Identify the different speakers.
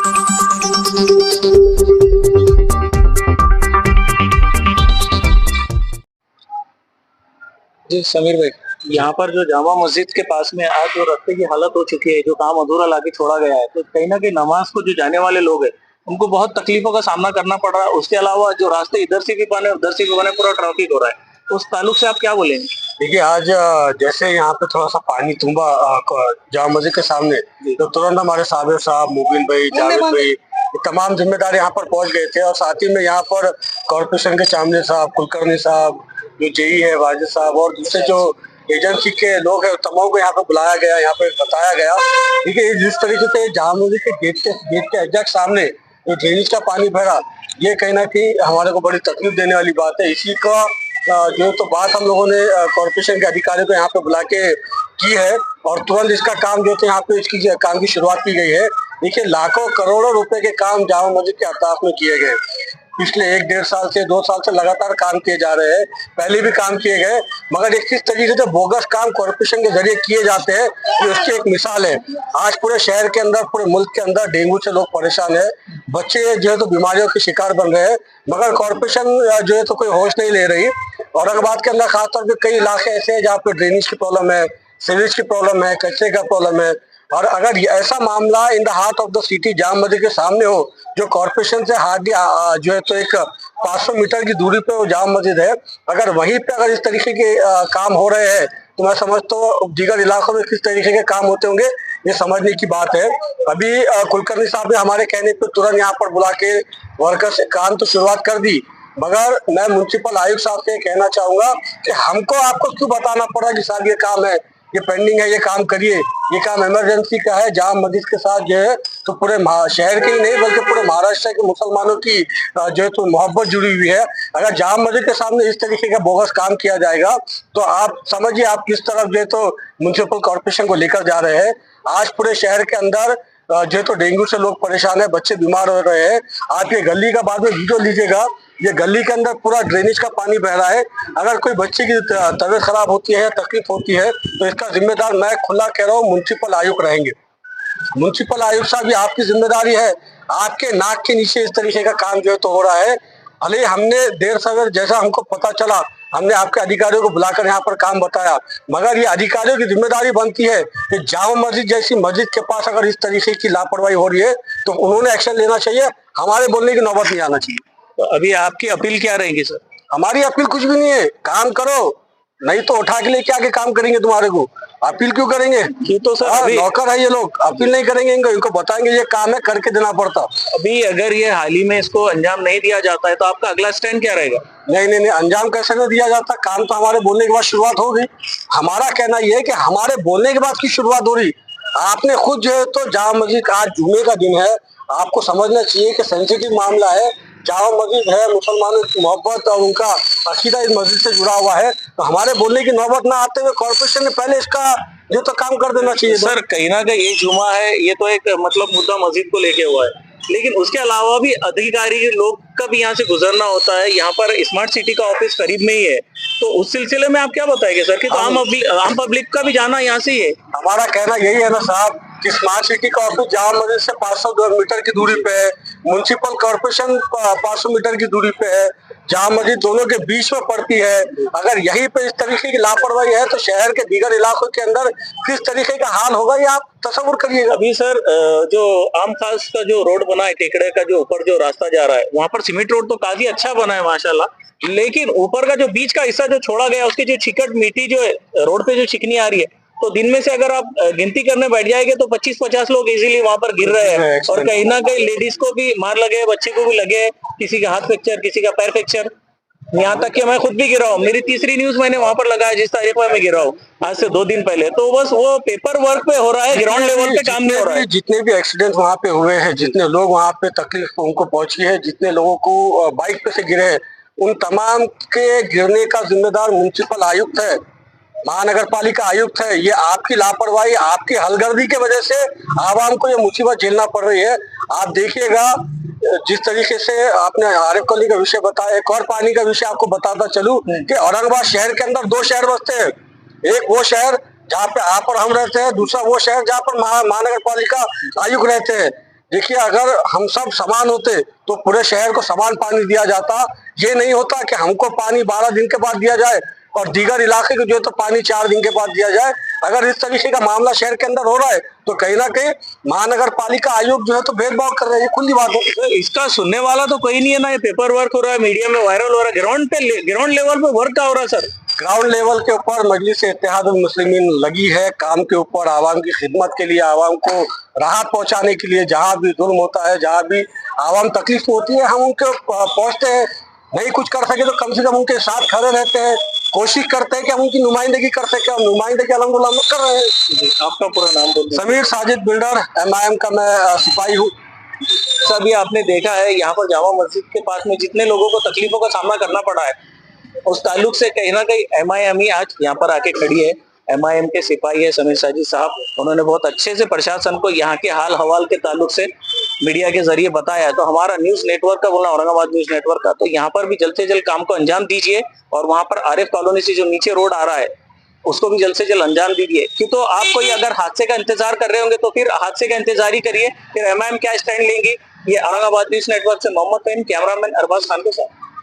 Speaker 1: जी समीर भाई, यहाँ पर जो जामा मस्जिद के पास में आज जो रास्ते की हालत हो चुकी है, जो काम अधूरा लाके छोड़ा गया है, तो कहीं ना कहीं नमाज को जो जाने वाले लोग हैं उनको बहुत तकलीफों का सामना करना पड़ रहा है। उसके अलावा जो रास्ते इधर से भी बने उधर से भी बने, पूरा ट्रैफिक हो रहा है। उस ताल्लुक से आप क्या बोलेंगे?
Speaker 2: देखिए आज जैसे यहाँ पे थोड़ा सा पानी तुम्बा जामा मस्जिद के सामने, तो तुरंत हमारे साबिर साहब, मुबिन भाई, जावेद भाई, ये तमाम जिम्मेदार यहाँ पर पहुंच गए थे। और साथ ही में यहाँ पर कॉर्पोरेशन के चामने साहब, कुलकर्णी साहब, जो जेई है वाजिद साहब, और दूसरे जो एजेंसी के लोग हैं तमाम को यहाँ पे बुलाया गया, यहाँ पे बताया गया। देखिए जिस तरीके से जामा मस्जिद के गेट के एग्जैक्ट सामने जो ड्रेनेज का पानी भरा, ये कहीं ना कहीं हमारे को बड़ी तकलीफ देने वाली बात है। इसी का जो तो बात हम लोगों ने कॉर्पोरेशन के अधिकारियों को यहाँ पे बुला के की है, और तुरंत इसका काम जो थे यहाँ पे इसकी काम की शुरुआत की गई है। देखिए लाखों करोड़ों रुपए के काम जामा मस्जिद के अहताफ में किए गए। पिछले 1-1.5 साल से 2 साल से लगातार काम किए जा रहे हैं, पहले भी काम किए गए, मगर एक किस तरीके से बोगस काम कॉर्पोरेशन के जरिए किए जाते हैं, ये उसकी एक मिसाल है। आज पूरे शहर के अंदर, पूरे मुल्क के अंदर डेंगू से लोग परेशान है, बच्चे जो है तो बीमारियों के शिकार बन रहे हैं, मगर कॉर्पोरेशन जो है तो कोई होश नहीं ले रही। औरंगाबाद के अंदर खासतौर पर कई इलाके ऐसे हैं जहाँ पे ड्रेनेज की प्रॉब्लम है, सीवेज की प्रॉब्लम है, कचरे का प्रॉब्लम है। और अगर ऐसा मामला in the heart of the city Jama Masjid के सामने हो, जो कॉर्पोरेशन से हार्डली जो है तो एक 500 मीटर की दूरी पे वो जामा मस्जिद है, अगर वहीं पे अगर इस तरीके के काम हो रहे हैं, तो मैं समझता हूँ दीगर इलाकों में किस तरीके के काम होते होंगे, ये समझने की बात है। अभी कुलकर्णी साहब ने हमारे कहने पे तुरंत यहाँ पर बुला के वर्कर्स से काम तो शुरुआत कर दी, मगर मैं म्युनिसिपल आयुक्त साहब से कहना चाहूंगा कि हमको आपको क्यों बताना पड़ा कि साहब ये काम है, ये पेंडिंग है, ये काम करिए, ये काम इमरजेंसी का है। जामा मस्जिद के साथ जो है तो पूरे शहर के ही नहीं बल्कि पूरे महाराष्ट्र के मुसलमानों की जो है तो मोहब्बत जुड़ी हुई है। अगर जामा मस्जिद के सामने इस तरीके का बोगस काम किया जाएगा, तो आप समझिए आप किस तरफ जो है तो म्युनिसिपल कॉर्पोरेशन को लेकर जा रहे हैं। आज पूरे शहर के अंदर जो है तो डेंगू से लोग परेशान है, बच्चे बीमार हो रहे हैं। आप ये गली का बाद में वीडियो लीजिएगा, ये गली के अंदर पूरा ड्रेनेज का पानी बह रहा है। अगर कोई बच्चे की तबीयत खराब होती है या तकलीफ होती है, तो इसका जिम्मेदार मैं खुला कह रहा हूँ म्युनिसिपल आयुक्त रहेंगे। म्युनिसिपल आयुक्त साहब ये आपकी जिम्मेदारी है, आपके नाक के नीचे इस तरीके का काम जो है तो हो रहा है। भले हमने देर सवेर जैसा हमको पता चला, हमने आपके अधिकारियों को बुलाकर यहाँ पर काम बताया, मगर ये अधिकारियों की जिम्मेदारी बनती है कि जामा मस्जिद जैसी मस्जिद के पास अगर इस तरीके की लापरवाही हो रही है तो उन्होंने एक्शन लेना चाहिए, हमारे बोलने की नौबत नहीं आना चाहिए।
Speaker 1: तो अभी आपकी अपील क्या रहेगी सर?
Speaker 2: हमारी अपील कुछ भी नहीं है, काम करो, नहीं तो उठा के लेके आके काम करेंगे तुम्हारे को। अपील क्यों करेंगे?
Speaker 1: ये तो सर
Speaker 2: नौकर है ये लोग, अपील नहीं करेंगे, इनको बताएंगे ये काम है, करके देना पड़ता।
Speaker 1: अभी अगर ये हाल ही में इसको अंजाम नहीं दिया जाता है तो आपका अगला स्टैंड क्या रहेगा?
Speaker 2: नहीं, अंजाम कैसे नहीं दिया जाता, काम तो हमारे बोलने के बाद शुरुआत हो गई। हमारा कहना यह है कि हमारे बोलने के बाद की शुरुआत हो रही। आपने खुद जो है तो जामा मस्जिद, आज जुमे का दिन है, आपको समझना चाहिए कि सेंसिटिव मामला है। जामा मस्जिद है, मुसलमानों की मोहब्बत और उनका अकीदा इस मस्जिद से जुड़ा हुआ है, तो हमारे बोलने की नौबत ना आते हुए कॉर्पोरेशन ने पहले इसका जो तो काम कर देना चाहिए।
Speaker 1: सर कहीं ना कहीं ये जुमा है, ये तो एक मतलब मुद्दा मस्जिद को लेके हुआ है, लेकिन उसके अलावा भी अधिकारी लोग का भी यहाँ से गुजरना होता है। यहाँ पर स्मार्ट सिटी का ऑफिस करीब में ही है, तो उस सिलसिले में आप क्या बताएंगे सर कि तो आम पब्लिक का भी जाना यहाँ से ही है?
Speaker 2: हमारा कहना यही है ना साहब कि स्मार्ट सिटी का ऑफिस जामा मस्जिद से 500 मीटर की दूरी पे है, म्युनिसिपल कॉर्पोरेशन 500 मीटर की दूरी पे है, जामा मस्जिद दोनों के बीच में पड़ती है। अगर यहीं पे इस तरीके की लापरवाही है तो शहर के दीगर इलाकों के अंदर किस तरीके का हाल होगा ये आप तस्वुर करिएगा।
Speaker 1: अभी सर जो आम खास का जो रोड बना है, टेकड़े का जो ऊपर जो रास्ता जा रहा है, वहाँ पर सीमेंट रोड तो काफी अच्छा बना है माशाल्लाह, लेकिन ऊपर का जो बीच का हिस्सा जो छोड़ा गया, उसकी जो चिकट मिट्टी जो है रोड पे जो चिकनी आ रही है, तो दिन में से अगर आप गिनती करने बैठ जाएंगे तो 25-50 लोग इजीली वहां पर गिर रहे हैं, और कहीं ना कहीं लेडीज को भी मार लगे, बच्चे को भी लगे, किसी का हाथ फ्रैक्चर, किसी का पैर फ्रैक्चर, यहाँ तक कि मैं खुद भी गिरा हूँ। मेरी तीसरी न्यूज मैंने वहां पर लगाया जिस तारीख में मैं गिरा हूँ, आज से 2 दिन पहले। तो बस वो पेपर वर्क पे हो रहा है, ग्राउंड लेवल पे काम नहीं हो रहा है।
Speaker 2: जितने भी एक्सीडेंट वहाँ पे हुए हैं, जितने लोग वहाँ पे तकलीफ उनको पहुंची है, जितने लोगों को बाइक पे से गिरे हैं, उन तमाम के गिरने का जिम्मेदार म्युनिसिपल आयुक्त है, महानगर पालिका आयुक्त है। ये आपकी लापरवाही, आपकी हलगर्दी की वजह से आवाम को ये मुसीबत झेलना पड़ रही है। आप देखिएगा जिस तरीके से आपने आरिफ अली का विषय बताया, एक और पानी का विषय आपको बताता चलूं कि औरंगाबाद शहर के अंदर 2 शहर बसते हैं। एक वो शहर जहाँ पे आप और हम रहते हैं, दूसरा वो शहर जहाँ पर महानगर पालिका आयुक्त रहते हैं। देखिए, अगर हम सब समान होते तो पूरे शहर को समान पानी दिया जाता। ये नहीं होता कि हमको पानी 12 दिन के बाद दिया जाए और दीगर इलाके को जो है तो पानी 4 दिन के बाद दिया जाए। अगर इस तरीके का मामला शहर के अंदर हो रहा है तो कहीं ना कहीं महानगर पालिका आयोग जो है तो भेदभाव कर रहे हैं, ये खुली बात है।
Speaker 1: तो इसका सुनने वाला तो कोई नहीं है ना, ये पेपर वर्क हो रहा है, मीडिया में वायरल हो रहा है, ग्राउंड लेवल पे वर्क क्या हो रहा है सर?
Speaker 2: ग्राउंड लेवल के ऊपर मजलिस इत्तेहादुल मुस्लिमीन लगी है काम के ऊपर, आवाम की खिदमत के लिए, आवाम को राहत पहुंचाने के लिए। जहां भी जुल्म होता है, जहां भी आवाम तकलीफ होती है, हम उनके पहुंचते हैं। नहीं कुछ कर सके तो कम से कम उनके साथ खड़े रहते हैं, कोशिश करते हैं कि हम उनकी नुमाइंदगी कर सके, और नुमाइंदगी अल्हम्दुलिल्लाह हम लोग कर रहे हैं।
Speaker 1: आपका पूरा नाम बोल दीजिए।
Speaker 2: समीर साजिद बिल्डर, MIM का मैं सिपाही हूँ।
Speaker 1: सब ये आपने देखा है यहाँ पर जामा मस्जिद के पास में जितने लोगों को तकलीफों का सामना करना पड़ा है, उस ताल्लुक से कहीं ना कहीं MIM ही आज यहाँ पर आके खड़ी है। MIM के सिपाही है समीर साजिद साहब, उन्होंने बहुत अच्छे से प्रशासन को यहाँ के हाल हवाल के ताल्लुक से मीडिया के जरिए बताया है। तो हमारा न्यूज नेटवर्क का बोलना, औरंगाबाद न्यूज नेटवर्क का, तो यहाँ पर भी जल्द से जल्द काम को अंजाम दीजिए और वहां पर आरिफ कॉलोनी से जो नीचे रोड आ रहा है उसको भी जल्द से जल्द अंजाम दीजिए। क्यों, तो आप कोई अगर हादसे का इंतजार कर रहे होंगे तो फिर हादसे का इंतजार ही करिए, फिर MIM क्या स्टैंड लेंगी। ये औरंगाबाद न्यूज नेटवर्क से मोहम्मद फहीम, कैमरामैन अरबाज खान के साथ।